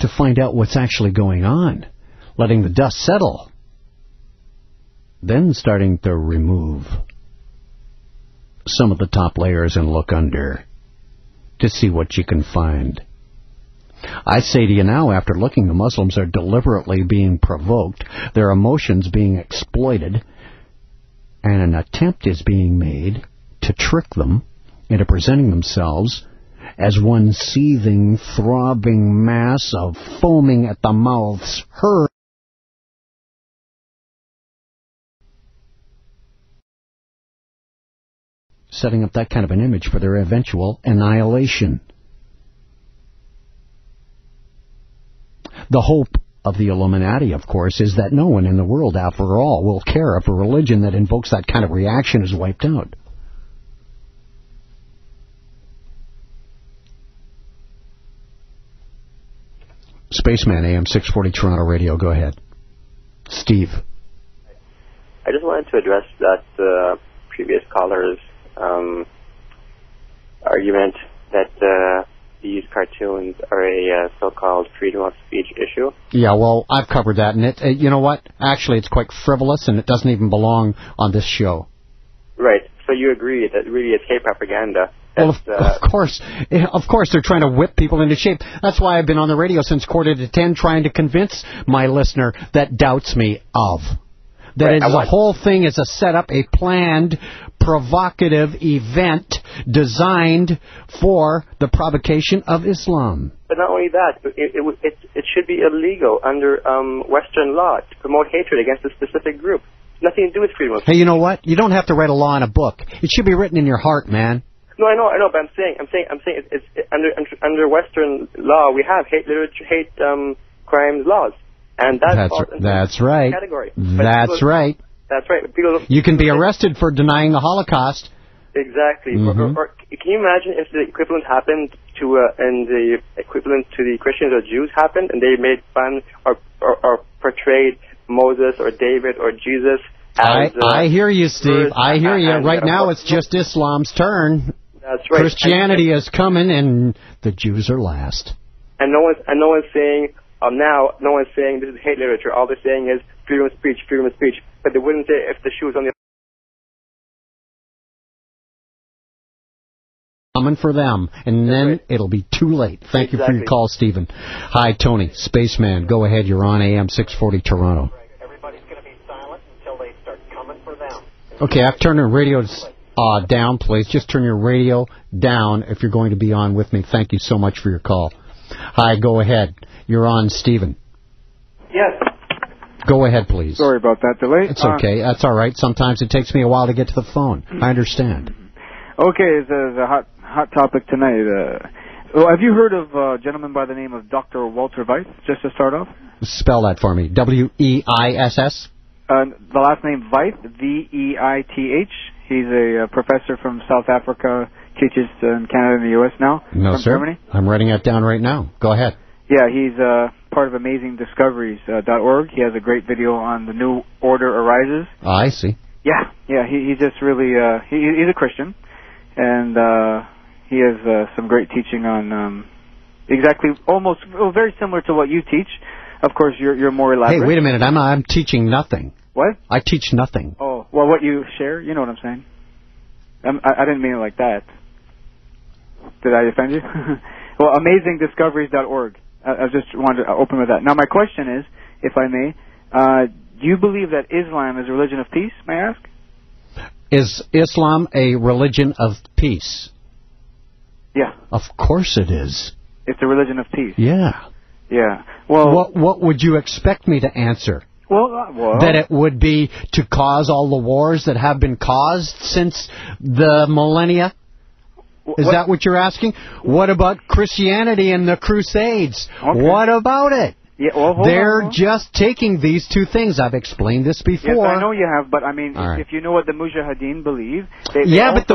to find out what's actually going on, letting the dust settle, then starting to remove some of the top layers and look under to see what you can find. I say to you now, after looking, the Muslims are deliberately being provoked, their emotions being exploited, and an attempt is being made to trick them into presenting themselves as one seething, throbbing mass of foaming at the mouths herd. Setting up that kind of an image for their eventual annihilation. The hope of the Illuminati, of course, is that no one in the world, after all, will care if a religion that invokes that kind of reaction is wiped out. Spaceman, AM 640 Toronto Radio, go ahead. Steve. I just wanted to address that previous caller's argument that these cartoons are a so-called freedom of speech issue. Yeah, well, I've covered that, and it, you know what? Actually, it's quite frivolous, and it doesn't even belong on this show. Right. So you agree that really it's hate propaganda. Well, of course, they're trying to whip people into shape. That's why I've been on the radio since 9:45 trying to convince my listener that doubts me of. That right, the whole thing is a setup, a planned, provocative event designed for the provocation of Islam. But not only that, it should be illegal under Western law to promote hatred against a specific group. Nothing to do with freedom of speech. Hey, you know what? You don't have to write a law in a book. It should be written in your heart, man. No, I know, but I'm saying it's under Western law we have hate literature, hate crimes laws. And that's right. Category. That's right. That's right. You can be arrested for denying the Holocaust. Exactly. Mm-hmm. Or can you imagine if the equivalent happened to and the equivalent to the Christians or Jews happened, and they made fun or portrayed Moses or David or Jesus as I hear you, Steve. I hear you. Right now, it's just Islam's turn. That's right. Christianity is coming, and the Jews are last. And no one's saying. Now, no one's saying this is hate literature. All they're saying is freedom of speech, freedom of speech. But they wouldn't say if the shoe was on the... Coming for them, and then it'll be too late. Thank you for your call, Stephen. Hi, Tony, Spaceman. Go ahead. You're on AM 640 Toronto. Everybody's going to be silent until they start coming for them. Okay, I've turned the radio down, please. Just turn your radio down if you're going to be on with me. Thank you so much for your call. Hi, go ahead. You're on, Stephen. Yes. Go ahead, please. Sorry about that delay. It's okay. That's all right. Sometimes it takes me a while to get to the phone. I understand. Okay, it's a hot topic tonight. Have you heard of a gentleman by the name of Dr. Walter Weiss, just to start off? Spell that for me. W-E-I-S-S? The last name Weiss, V-E-I-T-H. He's a professor from South Africa, teaches in Canada and the U.S. now. No, from sir. Germany. I'm writing that down right now. Go ahead. Yeah, he's part of AmazingDiscoveries.org. He has a great video on the New Order Arises. I see. Yeah, he's just really, he's a Christian, and he has some great teaching on very similar to what you teach. Of course, you're more elaborate. Hey, wait a minute, I'm teaching nothing. What? I teach nothing. Oh, well, what you share, you know what I'm saying. I didn't mean it like that. Did I offend you? Well, AmazingDiscoveries.org. I just wanted to open with that. Now, my question is, if I may, do you believe that Islam is a religion of peace, may I ask? Is Islam a religion of peace? Yeah. Of course it is. It's a religion of peace. Yeah. Yeah. Well, what would you expect me to answer? Well, that it would be to cause all the wars that have been caused since the millennia? Is that what you're asking? What about Christianity and the Crusades? Okay. What about it? Yeah, well, They're just taking these two things. I've explained this before. Yes, I know you have, but I mean, if you know what the Mujahideen believe, but the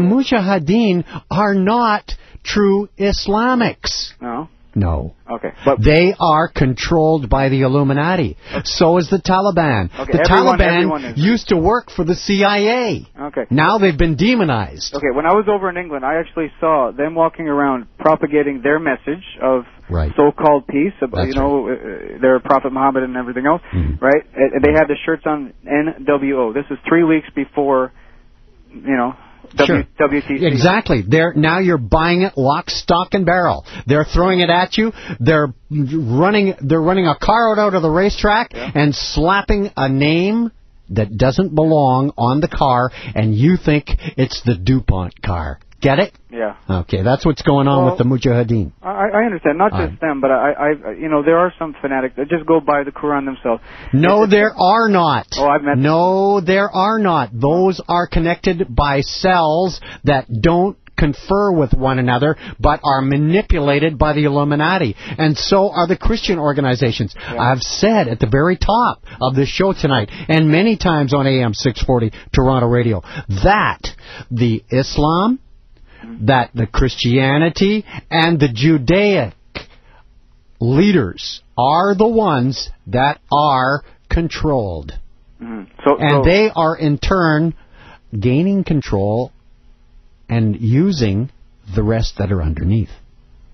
Mujahideen are not true Islamics. No. No. Okay. But they are controlled by the Illuminati. Okay. So is the Taliban. Okay. The Taliban used to work for the CIA. Okay. Now they've been demonized. Okay. When I was over in England, I actually saw them walking around propagating their message of so-called peace. That's their Prophet Muhammad and everything else, right? And they had the shirts on NWO. This is 3 weeks before, WTC. Exactly. Now you're buying it lock, stock, and barrel. They're throwing it at you. They're running a car out of the racetrack and slapping a name that doesn't belong on the car, and you think it's the DuPont car. Get it? Yeah. Okay, that's what's going on with the Mujahideen. I understand. Not just them, but there are some fanatics that just go by the Quran themselves. No, there are not. Oh, I've met them. No, there are not. Those are connected by cells that don't confer with one another, but are manipulated by the Illuminati. And so are the Christian organizations. Yeah. I've said at the very top of this show tonight, and many times on AM 640 Toronto Radio, that the Islam, that the Christianity and the Judaic leaders are the ones that are controlled. And they are in turn gaining control and using the rest that are underneath.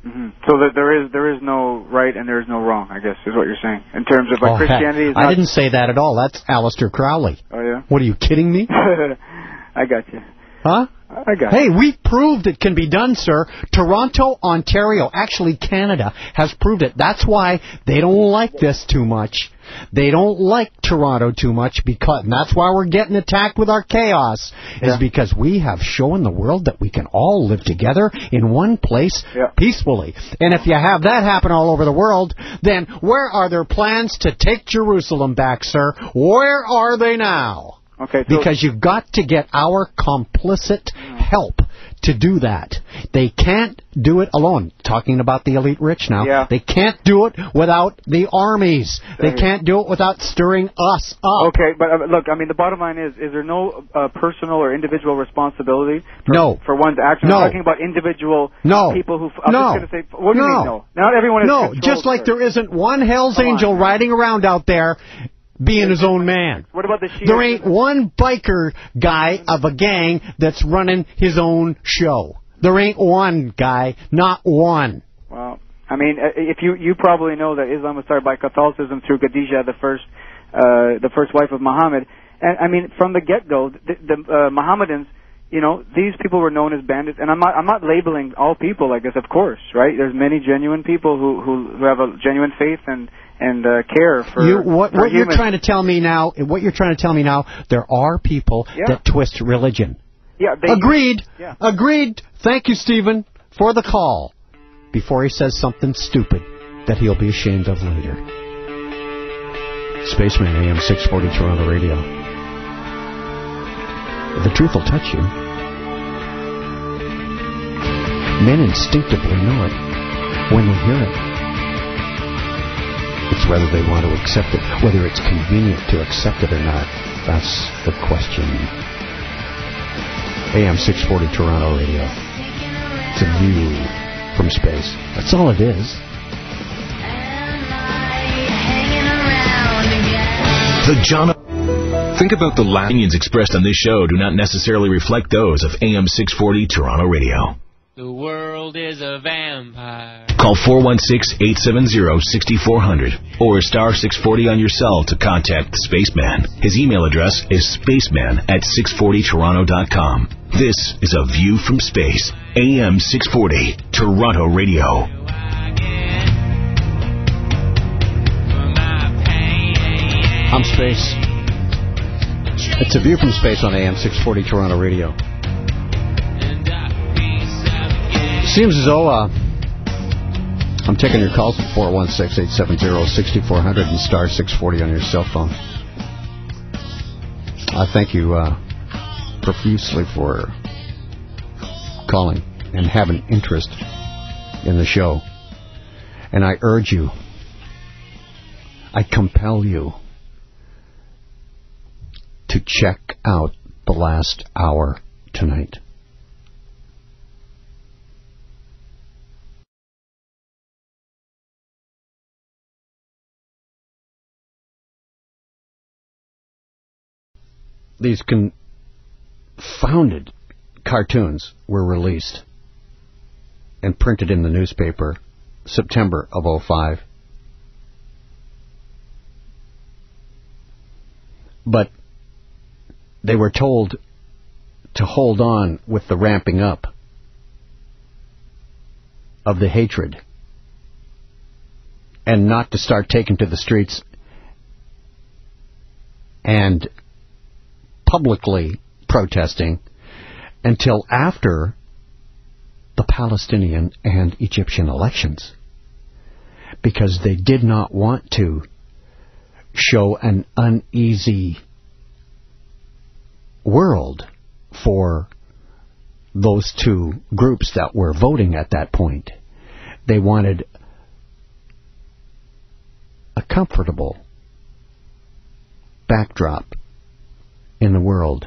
So that there is no right and there is no wrong, I guess, is what you're saying. In terms of Christianity is not... I didn't say that at all. That's Aleister Crowley. Oh, yeah? What, are you kidding me? I got you. Huh? I got Hey, we've proved it can be done, sir. Toronto, Ontario, actually Canada, has proved it. That's why they don't like this too much. They don't like Toronto too much, and that's why we're getting attacked with our chaos, is because we have shown the world that we can all live together in one place peacefully. And if you have that happen all over the world, then where are their plans to take Jerusalem back, sir? Where are they now? Okay, because you've got to get our complicit help to do that. They can't do it alone. Talking about the elite rich now. Yeah. They can't do it without the armies. They can't do it without stirring us up. Okay, but look, I mean, the bottom line is there no personal or individual responsibility for one's actions? No. I'm talking about individual people who... I'm just going to say... What do you mean, no? Not everyone is controlled. Just like there isn't one Hell's Angel riding around out there being his own man. What about the Shia? There ain't one biker guy of a gang that's running his own show. There ain't one guy, not one. Well, I mean, if you probably know that Islam was started by Catholicism through Khadijah, the first wife of Muhammad, and I mean, from the get-go, the Mohammedans, these people were known as bandits, and I'm not labeling all people like this, of course, right? There's many genuine people who have a genuine faith and care for what you're trying to tell me now. What you're trying to tell me now, there are people that twist religion. Yeah. Agreed. Yeah. Agreed. Thank you, Stephen, for the call. Before he says something stupid that he'll be ashamed of later. Spaceman, AM 640 Toronto Radio. The truth will touch you. Men instinctively know it when they hear it. It's whether they want to accept it, whether it's convenient to accept it or not. That's the question. AM 640 Toronto Radio. It's a view from space. That's all it is. Think about the opinions expressed on this show do not necessarily reflect those of AM 640 Toronto Radio. The world is a vampire. Call 416-870-6400 or star 640 on your cell to contact the Spaceman. His email address is spaceman@640toronto.com. This is A View from Space, AM 640 Toronto Radio. I'm Space. It's A View from Space on AM 640 Toronto Radio. Seems as though I'm taking your calls at 416-870-6400 and star 640 on your cell phone. I thank you profusely for calling and having interest in the show. And I urge you, I compel you to check out the last hour tonight. these confounded cartoons were released and printed in the newspaper September of '05. But they were told to hold on with the ramping up of the hatred and not to start taking to the streets and publicly protesting until after the Palestinian and Egyptian elections, because they did not want to show an uneasy world for those two groups that were voting at that point. They wanted a comfortable backdrop in the world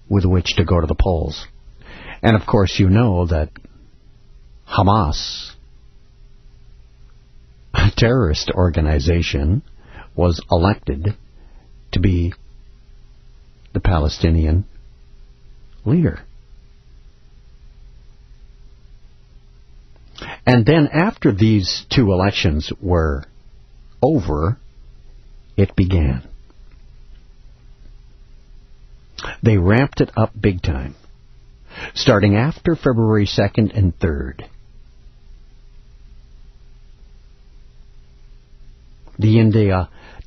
with which to go to the polls. And of course you know that Hamas, a terrorist organization, was elected to be the Palestinian leader. And then after these two elections were over, it began. They ramped it up big time, starting after February 2nd and 3rd.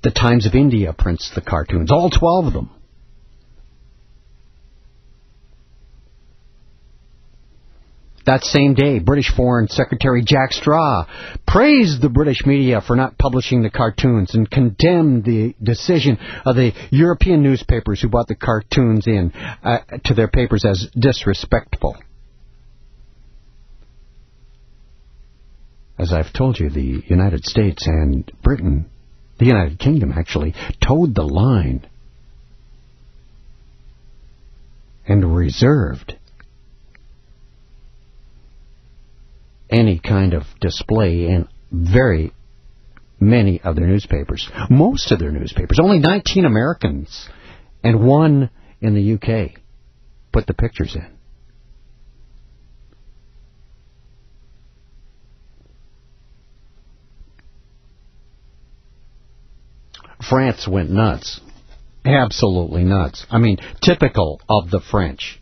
The Times of India prints the cartoons, all 12 of them. That same day, British Foreign Secretary Jack Straw praised the British media for not publishing the cartoons and condemned the decision of the European newspapers who brought the cartoons in to their papers as disrespectful. As I've told you, the United States and Britain, the United Kingdom actually, towed the line and reserved any kind of display in very many of their newspapers. Most of their newspapers. Only 19 Americans and one in the UK put the pictures in. France went nuts. Absolutely nuts. I mean, typical of the French.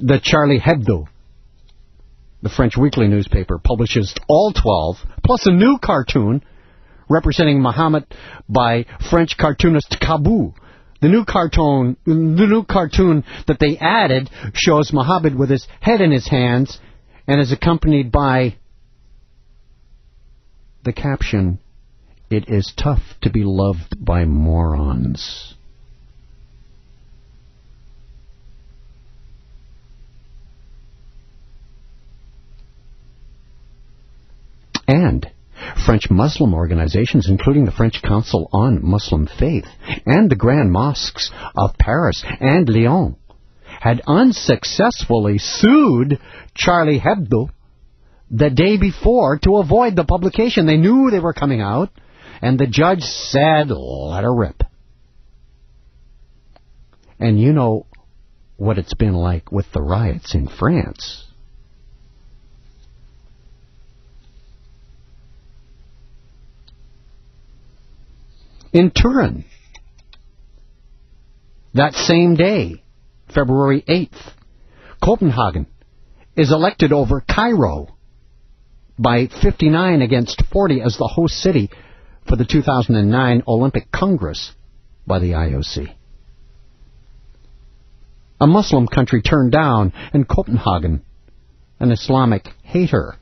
The Charlie Hebdo, the French weekly newspaper, publishes all 12, plus a new cartoon representing Muhammad by French cartoonist Cabou. The new cartoon that they added shows Muhammad with his head in his hands and is accompanied by the caption, "It is tough to be loved by morons." And French Muslim organizations, including the French Council on Muslim Faith and the Grand Mosques of Paris and Lyon, had unsuccessfully sued Charlie Hebdo the day before to avoid the publication. They knew they were coming out, and the judge said, let her rip. And you know what it's been like with the riots in France. In Turin, that same day, February 8th, Copenhagen is elected over Cairo by 59 against 40 as the host city for the 2009 Olympic Congress by the IOC. A Muslim country turned down, and Copenhagen, an Islamic hater,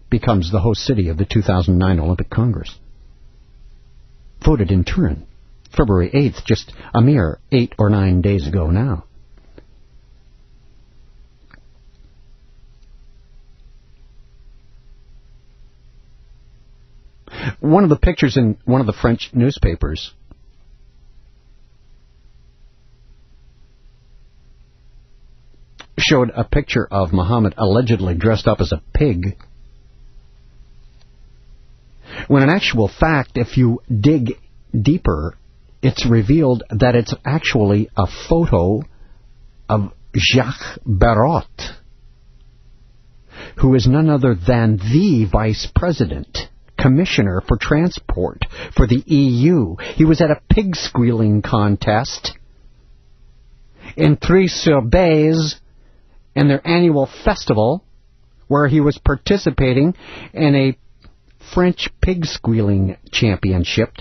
becomes the host city of the 2009 Olympic Congress. Voted in Turin, February 8th, just a mere 8 or 9 days ago now. One of the pictures in one of the French newspapers showed a picture of Muhammad allegedly dressed up as a pig When in actual fact, if you dig deeper, it's revealed that it's actually a photo of Jacques Barrot, who is none other than the Vice President, Commissioner for Transport for the EU. He was at a pig squealing contest in Trois-sur-Bèze in their annual festival, where he was participating in a French pig squealing championship,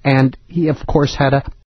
and he, of course, had a